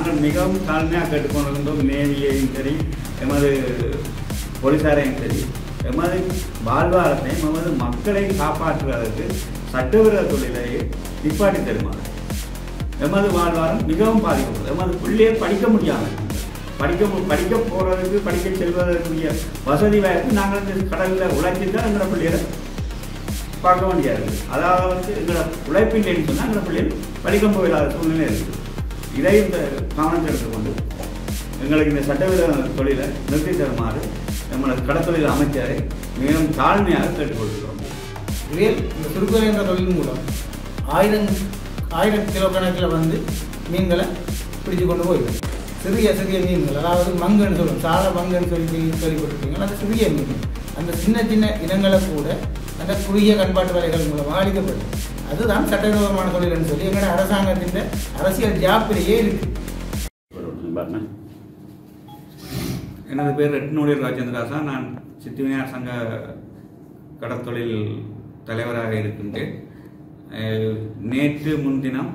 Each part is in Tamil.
நாங்கள் மிகவும் தாழ்மையாக கேட்டுக்கொண்டிருந்தோம். நேவியையும் சரி, எமது போலீசாரையும் சரி, எமது வாழ்வாரத்தையும் எமது மக்களையும் காப்பாற்றுவதற்கு சட்டவிரோத தொழிலை நிப்பாட்டி தருமாறு. எமது வாழ்வாரம் மிகவும் பாதிக்கப்படும். எமது பிள்ளையை படிக்க முடியாமல் படிக்க போகிறதுக்கு படிக்க செல்வதற்குரிய வசதி வாய்ப்பு நாங்கள் இந்த கடலில் உழைச்சி தான் எங்களோட பிள்ளைகளை பார்க்க வேண்டியது. அதாவது எங்களோட உழைப்பில்லைன்னு சொன்னால் எங்களோட பிள்ளைகள் படிக்க போயிடாத சூழ்நிலை இருக்குது. இதை இந்த கவனத்தில் எடுத்துக்கொண்டு எங்களுக்கு இந்த சட்டவிரோத தொழிலை நிறுத்தி தருமாறு நம்மளோட கடற்தொழில் அமைச்சரை மிகவும் தாழ்மையாக கேட்டுக்கொள்கிறோம். இந்த சுருக்குவலை என்ற தொழில் மூலம் ஆயிரம் கிலோ கணக்கில் மீன்களை பிடிச்சு கொண்டு போயிடும். சிறிய மீன்கள், அதாவது மங்குன்னு சொல்லுவோம், சால மங்குன்னு கேள்விப்பட்டிருக்கீங்க. அந்த சிறிய மீன்கள், அந்த சின்ன இனங்களை கூட அந்த குறுகிய கண்பாட்டு வேலைகள் மூலமாக அளிக்கப்படும். அதுதான் சட்டவிரோதமான தொழில்னு சொல்லி எங்களோட அரசாங்கத்தின் அரசியல் ஜாப்பிலேயே இருக்கு. எனது பேர் ரெட்னூலியர் ராஜேந்திராசா. நான் சித்திவிநாயகர் சங்க கடற்தொழில் தலைவராக இருக்கின்றேன். நேற்று முன்தினம்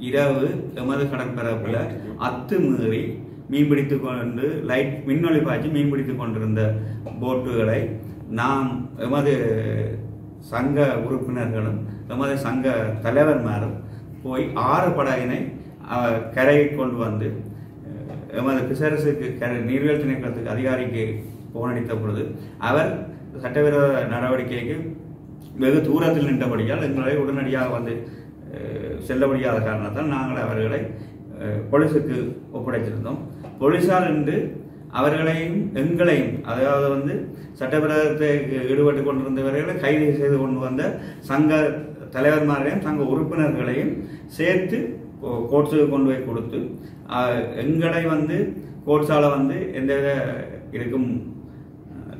இரவு எமது கடற்பரப்பில் அத்துமீறி மீன்பிடித்து கொண்டு மின்னொளி பாய்ச்சி மீன்பிடித்து கொண்டிருந்த போட்டுகளை நாம் எமது சங்க உறுப்பினர்களும் எமது சங்க தலைவர்மாரும் போய் 6 படகினை கரையை கொண்டு வந்து எமது பிசரசுக்கு நீர்வீழ்ச்சி திணைக்களத்துக்கு அதிகாரிக்கு போனடித்த பொழுது அவர் சட்டவிரோத நடவடிக்கைக்கு வெகு தூரத்தில் நின்றபடியால் எங்களை உடனடியாக செல்ல முடியாத காரணத்தால் நாங்கள் அவர்களை போலீஸுக்கு ஒப்படைத்திருந்தோம். போலீஸார் என்று அவர்களையும் எங்களையும், அதாவது சட்டவிரோதத்துக்கு ஈடுபட்டு கொண்டிருந்தவர்களை கைது செய்து கொண்டு வந்த சங்க தலைவர்மாரையும் சங்க உறுப்பினர்களையும் சேர்த்து கோர்ட்ஸுக்கு கொண்டு போய் கொடுத்து எங்களை கோர்ட்ஸால் எந்தவித இருக்கும்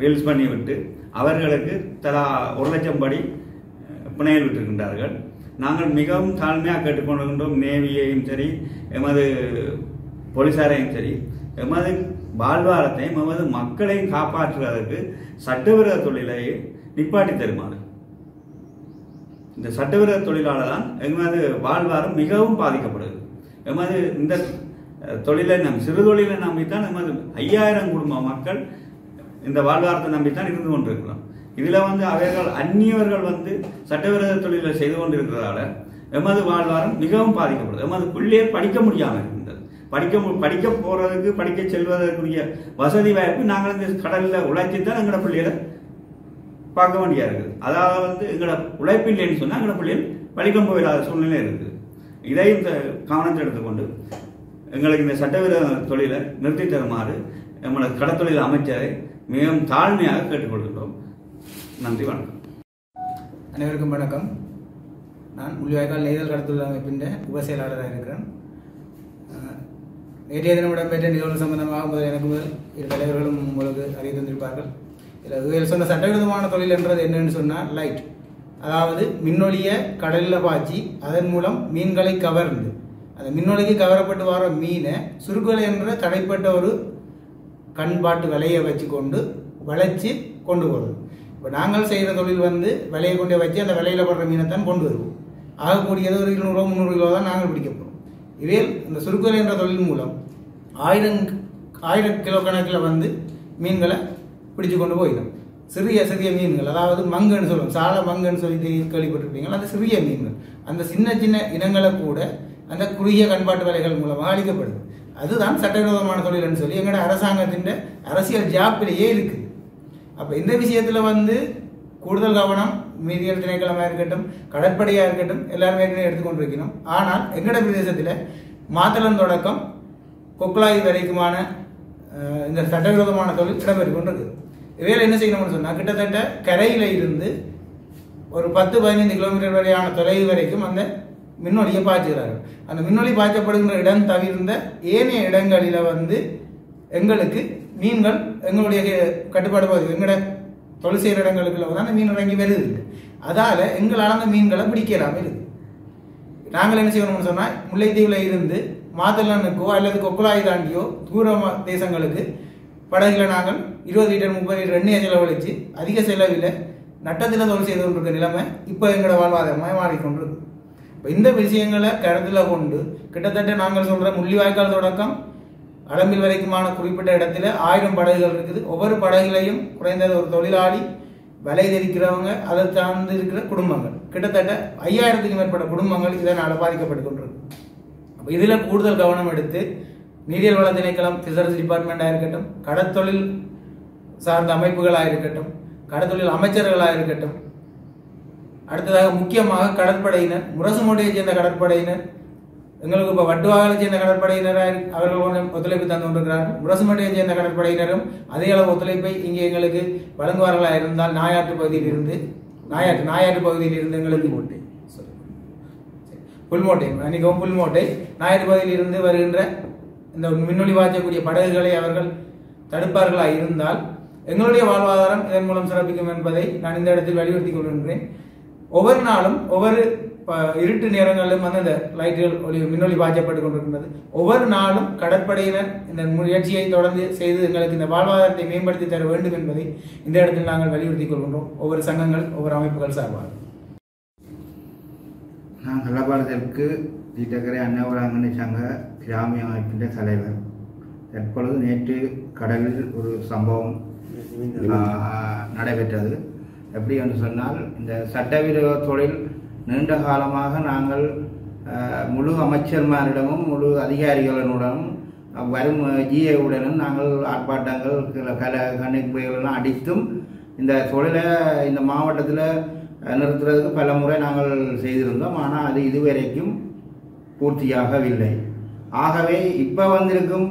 ரீல்ஸ் பண்ணி விட்டு அவர்களுக்கு தலா 1 லட்சம் படி பிணையில் விட்டிருக்கின்றார்கள். நாங்கள் மிகவும் தாழ்மையாக கேட்டுக்கொண்டிருக்கின்றோம். நேவியையும் சரி, எமது போலீசாரையும் சரி, எமது வாழ்வாரத்தையும் எமது மக்களையும் காப்பாற்றுவதற்கு சட்டவிரோத தொழிலை நிப்பாட்டி தருமாறு. இந்த சட்டவிரோத தொழிலால் தான் எமது வாழ்வாரம் மிகவும் பாதிக்கப்படுது. எமது இந்த தொழிலை சிறு தொழிலை நம்பித்தான் எமது 5000 குடும்ப மக்கள் இந்த வாழ்வாரத்தை நம்பித்தான் இருந்து கொண்டிருக்கிறோம். இதில் அவர்கள் அந்நியவர்கள் சட்டவிரோத தொழிலை செய்து கொண்டிருக்கிறதால எமது வாழ்வாரம் மிகவும் பாதிக்கப்படுது. எமது பிள்ளையை படிக்க முடியாமல் இருக்கின்றது. படிக்க போகிறதுக்கு படிக்க செல்வதற்குரிய வசதி வாய்ப்பு நாங்கள் இந்த கடலில் உழைச்சி தான் எங்களோட பிள்ளைகளை பார்க்க வேண்டியா இருக்குது. அதாவது எங்களோட உழைப்பில்லைன்னு சொன்னால் எங்களோட பிள்ளைகள் படிக்க போயிடாத சூழ்நிலை இருக்குது. இதை இந்த கவனத்தை எடுத்துக்கொண்டு எங்களுக்கு இந்த சட்டவிரோத தொழிலை நிறுத்தி தருமாறு நம்மளோட கடற்தொழில் அமைச்சரை மிகவும் தாழ்மையாக கேட்டுக்கொள்கிறோம். நன்றி, வணக்கம். அனைவருக்கும் வணக்கம். நான் முள்ளிவாய்க்கால் நெய்தல் கடற்தொழில் அமைப்பின் உப செயலாளராக இருக்கிறேன். நேற்றைய தினம் இடம்பெற்ற நிகழ்வு சம்பந்தமாக முதல் இரு தலைவர்களும் உங்களுக்கு அறிய தந்திருப்பார்கள். இதில் சொன்ன சட்டவிரோதமான தொழில் என்றது என்னன்னு சொன்னால் லைட், அதாவது மின்னொலியை கடலில் பாய்ச்சி அதன் மூலம் மீன்களை கவர்ந்து அந்த மின்னொலிக்கு கவரப்பட்டு வர மீனை சுருக்குவலை என்ற தடைப்பட்ட ஒரு கண்பாட்டு விலையை வச்சு கொண்டு வளைச்சி கொண்டு போகிறது. இப்போ நாங்கள் செய்கிற தொழில் விலையை கொண்டே வச்சு அந்த விலையில் படுற மீனைத்தான் கொண்டு வருவோம். ஆகக்கூடியது ஒரு 200 300 கிலோ தான் நாங்கள் பிடிக்க போகிறோம். இவையில் இந்த சுருக்குவலை என்ற தொழில் மூலம் 1000 கிலோ கணக்கில் மீன்களை பிடிச்சு கொண்டு போயிடும். சிறிய மீன்கள், அதாவது மங்குன்னு சொல்லுவோம், சால மங்குன்னு சொல்லி கேள்விப்பட்டிருப்பீங்க. அந்த சிறிய மீன்கள், அந்த சின்ன இனங்களை கூட அந்த குறுகிய கண்பாட்டு வேலைகள் மூலமாக அளிக்கப்படுது. அதுதான் சட்டவிரோதமான தொழில்னு சொல்லி எங்களோட அரசாங்கத்தின் அரசியல் ஜாப்பிலேயே இருக்குது. அப்போ இந்த விஷயத்தில் கூடுதல் கவனம் மீதியல் திணைக்களமாக இருக்கட்டும், கடற்படையாக இருக்கட்டும், எல்லாருமே எடுத்துக்கொண்டிருக்கணும். ஆனால் எங்களோட பிரதேசத்தில் மாத்தளம் தொடக்கம் கொக்குளாய் வரைக்குமான இந்த சட்டவிரோதமான தொழில் இடம்பெற்று கொண்டிருக்கு. இவையில் என்ன செய்யணும்னு சொன்னால் கிட்டத்தட்ட கரையில் இருந்து ஒரு 10-15 கிலோமீட்டர் வரையான தொலைவு வரைக்கும் அந்த மின்னொலியை பாய்ச்சுகிறார்கள். அந்த மின்னொலி பாய்ச்சப்படுகின்ற இடம் தவிர்ந்த ஏனைய இடங்களில் எங்களுக்கு மீன்கள் எங்களுடைய கட்டுப்பாடு பகுதி எங்களோட தொழில் செய்கிற இடங்களுக்குள்ள அந்த மீன் இறங்கி வருது. அதால் எங்களால் அந்த மீன்களை பிடிக்கலாமல் இருக்குது. நாங்கள் என்ன செய்யணும்னு சொன்னால் முல்லைத்தீவில் இருந்து மாத்தளனுக்கோ அல்லது கொக்குளாய் தாண்டியோ தூர தேசங்களுக்கு படகுல நாங்கள் 20 லிட்டர் 30 லிட்டர் எண்ணெயை செலவழித்து அதிக செலவில் நட்டத்தில் தொழில் செய்து கொண்டிருக்க நிலைமை இப்போ எங்களோட வாழ்வாதாரமாக மாறிக்கொண்டிருக்கு. இந்த விஷயங்களை கருத்தில் கொண்டு கிட்டத்தட்ட நாங்கள் சொல்ற முள்ளிவாய்க்கால் தொடக்கம் அளம்பில் வரைக்குமான குறிப்பிட்ட இடத்துல 1000 படகுகள் இருக்குது. ஒவ்வொரு படகுலையும் குறைந்தது ஒரு தொழிலாளி வலை தெரிக்கிறவங்க, அதை சார்ந்து இருக்கிற குடும்பங்கள் கிட்டத்தட்ட 5000க்கும் மேற்பட்ட குடும்பங்கள் இதனால் பாதிக்கப்பட்டு கொண்டிருக்கு. அப்போ இதில் கூடுதல் கவனம் எடுத்து நீரியல் வள திணைக்களம், ஃபிஷரிஸ் டிபார்ட்மெண்ட்டாக இருக்கட்டும், கடற்தொழில் சார்ந்த அமைப்புகளாக இருக்கட்டும், கடற்தொழில் அமைச்சர்களாக இருக்கட்டும், அடுத்ததாக முக்கியமாக கடற்படையினர், முரசுமோட்டையை சேர்ந்த கடற்படையினர், எங்களுக்கு இப்போ வட்டுவாகலை சேர்ந்த கடற்படையினராக அவர்கள் ஒத்துழைப்பு தந்து கொண்டிருக்கிறார்கள். முரசுமோட்டையை சேர்ந்த கடற்படையினரும் அதே அளவு ஒத்துழைப்பை இங்கே எங்களுக்கு வழங்குவார்களாக இருந்தால் நாயாற்று பகுதியிலிருந்து எங்களுக்கு புல்மோட்டை நாயாற்று பகுதியில் இருந்து வருகின்ற இந்த மின்னொலி வாய்ச்சக்கூடிய படகுகளை அவர்கள் தடுப்பார்களாக இருந்தால் எங்களுடைய வாழ்வாதாரம் இதன் மூலம் சிறப்பிக்கும் என்பதை நான் இந்த இடத்தில் வலியுறுத்திக் கொள்கின்றேன். ஒவ்வொரு நாளும் ஒவ்வொரு இருட்டு நேரங்களிலும் அந்த லைட்டுகள் மின்னொலி பாய்ச்சப்பட்டுக் கொண்டிருக்கின்றது. ஒவ்வொரு நாளும் கடற்படையினர் இந்த முயற்சியை தொடர்ந்து செய்து எங்களுக்கு இந்த வாழ்வாதாரத்தை மேம்படுத்தி தர வேண்டும் என்பதை இந்த இடத்தில் நாங்கள் வலியுறுத்திக் கொள்கின்றோம். ஒவ்வொரு சங்கங்கள், ஒவ்வொரு அமைப்புகள் சார்பாக நான் கள்ளப்பாளையத்திற்கு தீட்டக்கரை அன்னவராங்கனி சங்க கிராமிய அமைப்பின் தலைவர். தற்பொழுது நேற்று கடலில் ஒரு சம்பவம் நடைபெற்றது. எப்படி என்று சொன்னால், இந்த சட்டவிரோத தொழில் நீண்ட காலமாக நாங்கள் முழு அமைச்சர்மாரிடமும் முழு அதிகாரிகளுடனும் வரும் ஜிஏவுடனும் நாங்கள் ஆர்ப்பாட்டங்கள் கணிப்புகளெல்லாம் அடித்தும் இந்த தொழிலை இந்த மாவட்டத்தில் நிறுத்துறதுக்கு பல முறை நாங்கள் செய்திருந்தோம். ஆனால் அது இதுவரைக்கும் பூர்த்தியாகவில்லை. ஆகவே இப்போ வந்திருக்கும்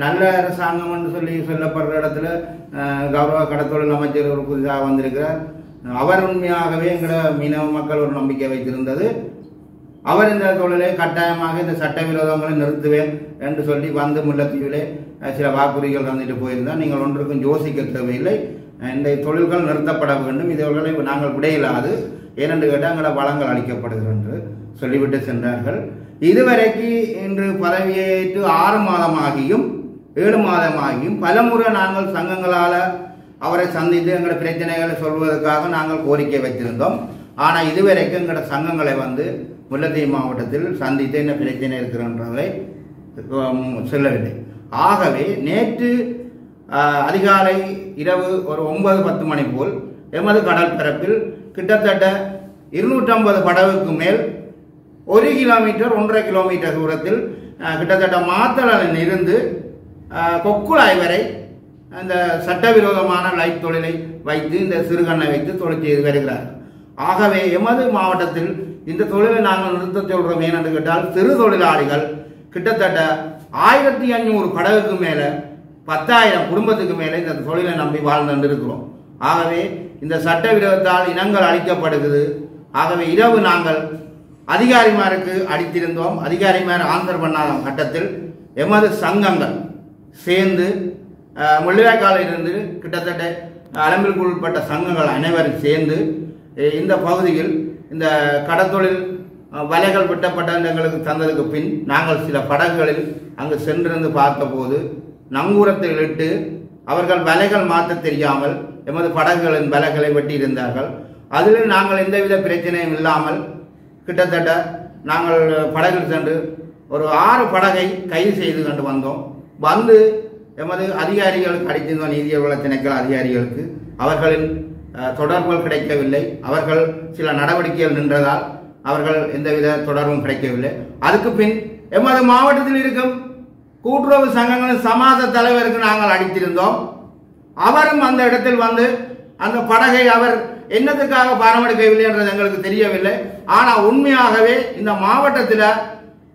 நல்ல அரசாங்கம் என்று சொல்லப்படுற இடத்துல கௌரவ கடற்தொழில் அமைச்சர் ஒரு புதிதாக வந்திருக்கிறார். அவர் உண்மையாகவே எங்களோட மீனவ மக்கள் ஒரு நம்பிக்கை வைத்திருந்தது. அவர் இந்த தொழிலை கட்டாயமாக இந்த சட்டவிரோதங்களை நிறுத்துவேன் என்று சொல்லி வந்து முல்லைத்தீவிலே சில வாக்குறுதிகள் தந்துட்டு போயிருந்தால், நீங்கள் ஒன்றுக்கும் யோசிக்க தேவையில்லை, இந்த தொழில்கள் நிறுத்தப்பட வேண்டும், இதுவர்களை நாங்கள் விடையில்லாது, ஏனென்று கேட்டால் எங்களோட வளங்கள் அளிக்கப்படுகிறது என்று சொல்லிவிட்டு சென்றார்கள். இதுவரைக்கு இன்று பதவியேற்று 6 மாதமாகியும் 7 மாதமாகியும் பலமுறை நாங்கள் சங்கங்களால் அவரை சந்தித்து எங்களோட பிரச்சனைகளை சொல்வதற்காக நாங்கள் கோரிக்கை வைத்திருந்தோம். ஆனால் இதுவரைக்கும் எங்களோட சங்கங்களை வந்து முல்லைத்தீவு மாவட்டத்தில் சந்தித்து என்ன பிரச்சனை இருக்கிறன்றதை சொல்லவில்லை. ஆகவே நேற்று அதிகாலை இரவு ஒரு 9-10 மணி போல் எமது கடல் பரப்பில் கிட்டத்தட்ட 250 படகுக்கு மேல் 1 கிலோமீட்டர் 1.5 கிலோமீட்டர் தூரத்தில் கிட்டத்தட்ட மாத்தளனில் இருந்து கொக்குழாய் வரை அந்த சட்டவிரோதமான லைட் தொழிலை வைத்து இந்த சிறுகண்ணை வைத்து தொழில் செய்து வருகிறார். ஆகவே எமது மாவட்டத்தில் இந்த தொழிலை நாங்கள் நிறுத்த சொல்றோம். ஏனென்று கேட்டால் சிறு தொழிலாளிகள் கிட்டத்தட்ட 1500 படகுக்கு மேல 10,000 குடும்பத்துக்கு மேலே இந்த தொழிலை நம்பி வாழ்ந்து இருக்கிறோம். ஆகவே இந்த சட்டவிரோதத்தால் இனங்கள் அளிக்கப்படுகிறது. ஆகவே இரவு நாங்கள் அதிகாரிமாருக்கு அடித்திருந்தோம். அதிகாரிமார் ஆன்சர் பண்ணாத கட்டத்தில் எமது சங்கங்கள் சேர்ந்து முள்ளிவாய்க்காலில் இருந்து கிட்டத்தட்ட அளம்பிற்கு உட்பட்ட சங்கங்கள் அனைவரும் சேர்ந்து இந்த பகுதியில் இந்த கடற்தொழில் வலைகள் வெட்டப்பட்ட எங்களுக்கு தந்ததுக்கு பின் நாங்கள் சில படகுகளில் அங்கு சென்றிருந்து பார்த்தபோது நங்கூரத்தில் இட்டு அவர்கள் வலைகள் மாற்ற தெரியாமல் எமது படகுகளின் வலைகளை வெட்டியிருந்தார்கள். அதில் நாங்கள் எந்தவித பிரச்சனையும் இல்லாமல் கிட்டத்தட்ட நாங்கள் படகில் சென்று ஒரு 6 படகை கைது செய்து கொண்டு வந்தோம். வந்து எமது அதிகாரிகளுக்கு அடித்திருந்தோம், நீதியல் வள திணைக்கள அதிகாரிகளுக்கு. அவர்களின் தொடர்புகள் கிடைக்கவில்லை. அவர்கள் சில நடவடிக்கைகள் நின்றதால் அவர்கள் எந்தவித தொடர்பும் கிடைக்கவில்லை. அதுக்கு பின் எமது மாவட்டத்தில் இருக்கும் கூட்டுறவு சங்கங்களின் சமாஜ தலைவருக்கு நாங்கள் அடித்திருந்தோம். அவரும் அந்த இடத்தில் வந்து அந்த படகை அவர் என்னத்துக்காக பாரமெடுக்கவில்லை என்றது எங்களுக்கு தெரியவில்லை. ஆனால் உண்மையாகவே இந்த மாவட்டத்தில்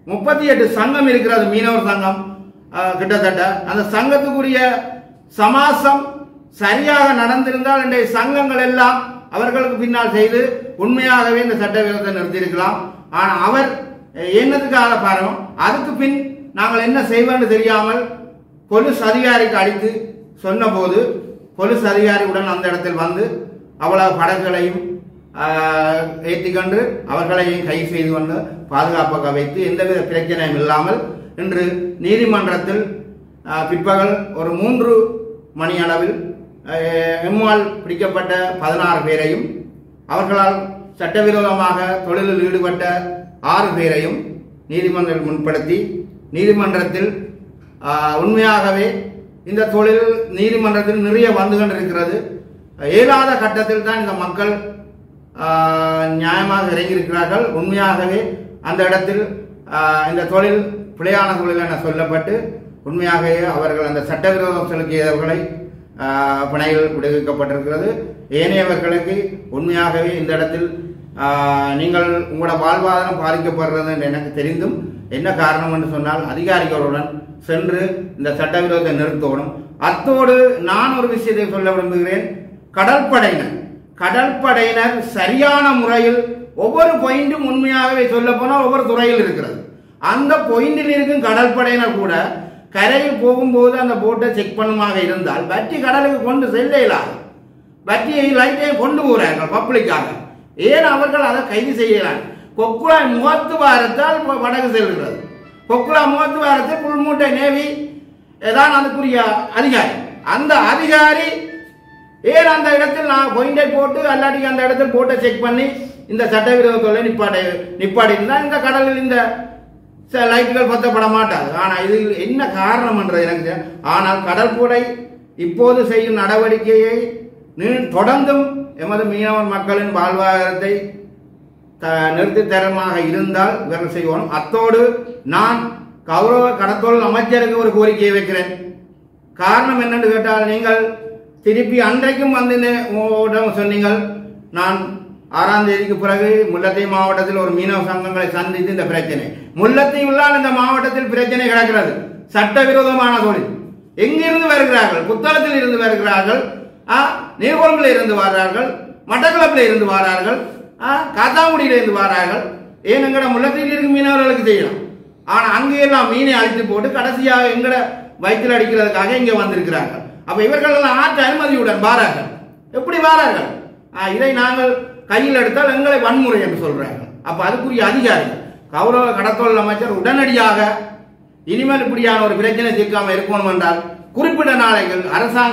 38 சங்கம் இருக்கிறது, மீனவர் சங்கம். கிட்டத்தட்ட அந்த சங்கத்துக்குரிய சமாசம் சரியாக நடந்திருந்தால் இன்றைய சங்கங்கள் எல்லாம் அவர்களுக்கு பின்னால் செய்து உண்மையாகவே இந்த சட்டவிரோதத்தை நிறுத்தியிருக்கலாம். ஆனால் அவர் என்னதுக்காக பாருங்க. அதுக்கு பின் நாங்கள் என்ன செய்வோம்னு தெரியாமல் போலீஸ் அதிகாரிக்கு அடித்து சொன்ன போது போலீஸ் அதிகாரியுடன் அந்த இடத்தில் வந்து அவ்வளவு படகுகளையும் ஏற்றிக்கொண்டு அவர்களையும் கைது செய்து கொண்டு பாதுகாப்பாக வைத்து எந்தவித பிரச்சனையும் இல்லாமல் இன்று நீதிமன்றத்தில் பிற்பகல் ஒரு 3 மணி அளவில் எம்மால் பிடிக்கப்பட்ட 16 பேரையும் அவர்களால் சட்டவிரோதமாக தொழிலில் ஈடுபட்ட 6 பேரையும் நீதிமன்றத்தில் முன்படுத்தி நீதிமன்றத்தில் உண்மையாகவே இந்த தொழில் நீதிமன்றத்தில் நிறைய வந்து கொண்டிருக்கிறது. இயலாத கட்டத்தில் தான் இந்த மக்கள் நியாயமாக இறங்கியிருக்கிறார்கள். உண்மையாகவே அந்த இடத்தில் இந்த தொழில் பிழையான தொழில் என சொல்லப்பட்டு உண்மையாகவே அவர்கள் அந்த சட்டவிரோதம் செலுத்தியவர்களை பிணையில் விடுவிக்கப்பட்டிருக்கிறது. ஏனையவர்களுக்கு உண்மையாகவே இந்த இடத்தில் நீங்கள் உங்களோட வாழ்வாதாரம் பாதிக்கப்படுறது என்று எனக்கு தெரிந்தும் என்ன காரணம் என்று சொன்னால் அதிகாரிகளுடன் சென்று இந்த சட்டவிரோதத்தை நிறுத்தணும். அத்தோடு நான் ஒரு விஷயத்தை சொல்ல விரும்புகிறேன். கடற்படையினர் சரியான முறையில் ஒவ்வொரு பாயிண்டும் உண்மையாகவே சொல்ல போனால் ஒவ்வொரு துறையில் இருக்கிறது. அந்த பாயிண்டில் இருக்கும் கடற்படையினர் கூட கரையில் போகும்போது அந்த போட்டை செக் பண்ணுமாக இருந்தால் பற்றி கடலுக்கு கொண்டு செல்ல இயலாது. பற்றியை லைட்டையும் கொண்டு போகிறார்கள் பப்ளிக்காக. ஏன் அவர்கள் அதை கைது செய்யலாம்? கொக்குழாய் முகத்து வாரத்தால் படகு செல்கிறது. கொக்குழாய் முகத்து வாரத்தில் புல்மூட்டை நேவி தான் அதுக்குரிய அதிகாரி. அந்த அதிகாரி ஏன் அந்த இடத்தில் நான் பாயிண்டை போட்டு அல்லாட்டி அந்த இடத்தில் போட்டை செக் பண்ணி இந்த சட்டவிரோத தொழிலை நிப்பாடி இருந்தால் இந்த கடலில் இந்த லைட்டுகள் பத்தப்பட மாட்டாது. ஆனால் இதில் என்ன காரணம் என்றது எனக்கு. ஆனால் கடற்படை இப்போது செய்யும் நடவடிக்கையை தொடர்ந்தும் எமது மீனவர் மக்களின் வாழ்வாதாரத்தை நிறுத்தித்தரமாக இருந்தால் இவர்கள் செய்வோம். அத்தோடு நான் கௌரவ கடத்தொழில் அமைச்சருக்கு ஒரு கோரிக்கையை வைக்கிறேன். காரணம் என்னென்று கேட்டால், நீங்கள் திருப்பி அன்றைக்கும் வந்து சொன்னீங்கள், நான் 6ஆம் தேதிக்கு பிறகு முல்லைத்தீவு மாவட்டத்தில் ஒரு மீனவ சங்கங்களை சந்தித்து இந்த பிரச்சனை முல்லைத்தீவில் இந்த மாவட்டத்தில் பிரச்சனை கிடக்கிறது. சட்டவிரோதமான தொழில் எங்கிருந்து வருகிறார்கள்? புத்தளத்தில் இருந்து வருகிறார்கள், நீர்கொழும்பில் இருந்து வர்றார்கள், மட்டக்களப்பில் இருந்து வர்றார்கள், காத்தாங்குடியில இருந்து வர்றார்கள். ஏன் எங்கட முல்லைத்தீவில் இருக்கும் மீனவர்களுக்கு செய்யலாம். ஆனா அங்கெல்லாம் மீனை அழித்து போட்டு கடைசியாக எங்கட வயிற்றில் அடிக்கிறதுக்காக இங்க வந்திருக்கிறார்கள். அப்ப இவர்கள் எல்லாம் ஆற்ற அனுமதியுடன் வாரார்கள். எப்படி வாரார்கள்? இதை நாங்கள் கையில் எடுத்தால் எங்களை வன்முறை என்று சொல்றார்கள். அப்ப அதுக்குரிய அதிகாரிகள் கௌரவ கடத்தொழில் அமைச்சர் உடனடியாக இனிமேல் இப்படியான ஒரு பிரச்சனை தீர்க்காம இருக்கணும் என்றால் குறிப்பிட்ட நாளைகள்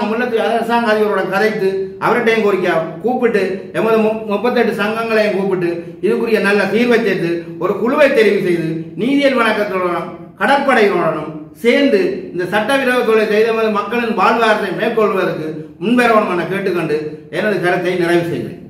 முல்லைத்தீவு அரசாங்க அதிபருடன் கதைத்து அவர்கிட்டையும் கோரிக்கை கூப்பிட்டு எமது 38 சங்கங்களையும் கூப்பிட்டு இதுக்குரிய நல்ல தீர்வை சேர்த்து ஒரு குழுவை தெரிவு செய்து நீதியல் வணக்கத்துடனும் கடற்படையுடனும் சேர்ந்து இந்த சட்டவிரோத தொழிலை செய்த மக்களின் வாழ்வாதாரத்தை மேற்கொள்வதற்கு முன்வரணும் என கேட்டுக்கொண்டு எனது கருத்தை நிறைவு செய்கிறேன்.